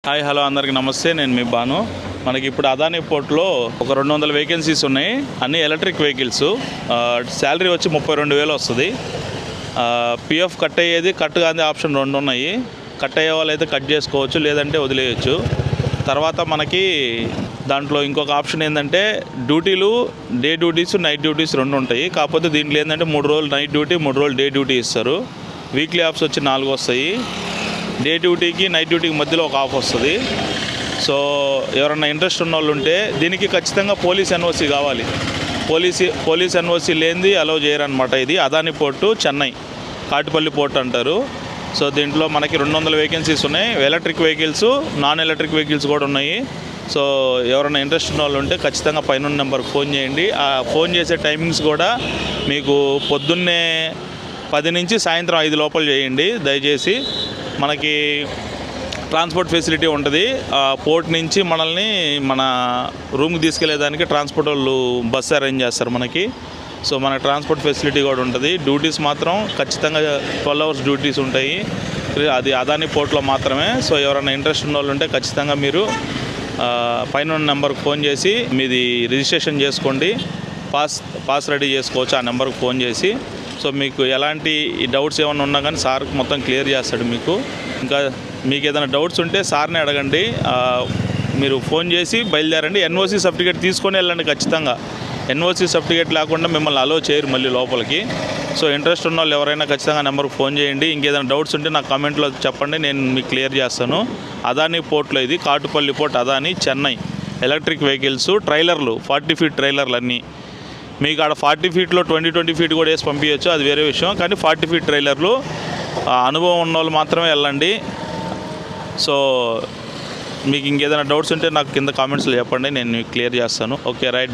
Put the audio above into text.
Hi hello అందరికీ నమస్తే. నేను మీ బాను. మనకి ఇప్పుడు అదానీ పోర్ట్లో ఒక 200 వేకెన్సీస్ ఉన్నాయి. అన్ని ఎలక్ట్రిక్ వెహికల్స్. శాలరీ వచ్చి 32,000 వస్తుంది. పిఎఫ్ కట్ అయ్యేది కట్ కాని ఆప్షన్ 2 ఉన్నాయి. కట్ అయ్యే వాళ్ళు అయితే కట్ చేసుకోవచ్చు, లేదంటే వదిలేయచ్చు. తర్వాత మనకి దాంట్లో ఇంకొక ఆప్షన్ ఏంటంటే డ్యూటీలు డే డ్యూటీస్ నైట్ డ్యూటీస్ 2 ఉంటాయి. కాకపోతే దీంట్లో ఏంటంటే 3 రోజులు నైట్ డ్యూటీ 3 రోజులు డే డ్యూటీ ఇస్తారు. వీక్లీ ఆఫ్స్ వచ్చి 4 వస్తాయి. డే డ్యూటీకి నైట్ డ్యూటీకి మధ్యలో ఒక ఆఫ్ వస్తుంది. సో ఎవరన్నా ఇంట్రెస్ట్ ఉన్న వాళ్ళు ఉంటే దీనికి ఖచ్చితంగా పోలీస్ ఎన్ఓసి కావాలి. పోలీస్ ఎన్ఓసి లేనిది అలౌ చేయరనమాట. ఇది అదానీ పోర్టు, చెన్నై కాటిపల్లి పోర్ట్ అంటారు. సో దీంట్లో మనకి 200 వేకెన్సీస్ ఉన్నాయి. Electric vehicles, non electric vehicles కూడా ఉన్నాయి. సో ఎవరైనా ఇంట్రెస్ట్ ఉన్న వాళ్ళు ఉంటే ఖచ్చితంగా పైన నెంబర్కి ఫోన్ చేయండి. ఆ ఫోన్ చేసే టైమింగ్స్ కూడా మీకు పొద్దున్నే 10 నుంచి సాయంత్రం 5 లోపల చేయండి దయచేసి. మనకి ట్రాన్స్పోర్ట్ ఫెసిలిటీ ఉంటుంది. పోర్ట్ నుంచి మనల్ని మన రూమ్కి తీసుకెళ్లేదానికి ట్రాన్స్పోర్ట్ వాళ్ళు బస్సు అరేంజ్ చేస్తారు మనకి. సో మనకి ట్రాన్స్పోర్ట్ ఫెసిలిటీ కూడా ఉంటుంది. డ్యూటీస్ మాత్రం ఖచ్చితంగా 12 అవర్స్ డ్యూటీస్ ఉంటాయి. అది అదానీ పోర్ట్లో మాత్రమే. సో ఎవరైనా ఇంట్రెస్ట్ ఉన్న వాళ్ళు ఉంటే ఖచ్చితంగా మీరు పైన నెంబర్కి ఫోన్ చేసి మీది రిజిస్ట్రేషన్ చేసుకోండి. పాస్ రెడీ చేసుకోవచ్చు ఆ నెంబర్కి ఫోన్ చేసి. సో మీకు ఎలాంటి డౌట్స్ ఏమైనా ఉన్నా కానీ సార్ మొత్తం క్లియర్ చేస్తాడు మీకు. ఇంకా మీకు ఏదైనా డౌట్స్ ఉంటే సార్ని అడగండి. మీరు ఫోన్ చేసి బయలుదేరండి. ఎన్ఓసి సర్టిఫికేట్ తీసుకొని వెళ్ళండి ఖచ్చితంగా. ఎన్ఓసి సర్టిఫికేట్ లేకుండా మిమ్మల్ని అలో చేయరు మళ్ళీ లోపలికి. సో ఇంట్రెస్ట్ ఉన్న వాళ్ళు ఎవరైనా ఖచ్చితంగా నెంబర్కి ఫోన్ చేయండి. ఇంకేదైనా డౌట్స్ ఉంటే నాకు కామెంట్లో చెప్పండి, నేను మీకు క్లియర్ చేస్తాను. అదానీ పోర్ట్లో ఇది Kattupalli port Adani Chennai. Electric vehicles, ట్రైలర్లు 40 ఫీట్ ట్రైలర్లు అన్నీ. మీకు ఆడ 40 ఫీట్లో 20 ఫీట్ కూడా వేసి పంపించవచ్చు, అది వేరే విషయం. కానీ 40 ఫీట్ ట్రైలర్లు అనుభవం ఉన్న వాళ్ళు మాత్రమే వెళ్ళండి. సో మీకు ఇంకేదైనా డౌట్స్ ఉంటే నాకు కింద కామెంట్స్లో చెప్పండి, నేను క్లియర్ చేస్తాను. Okay right.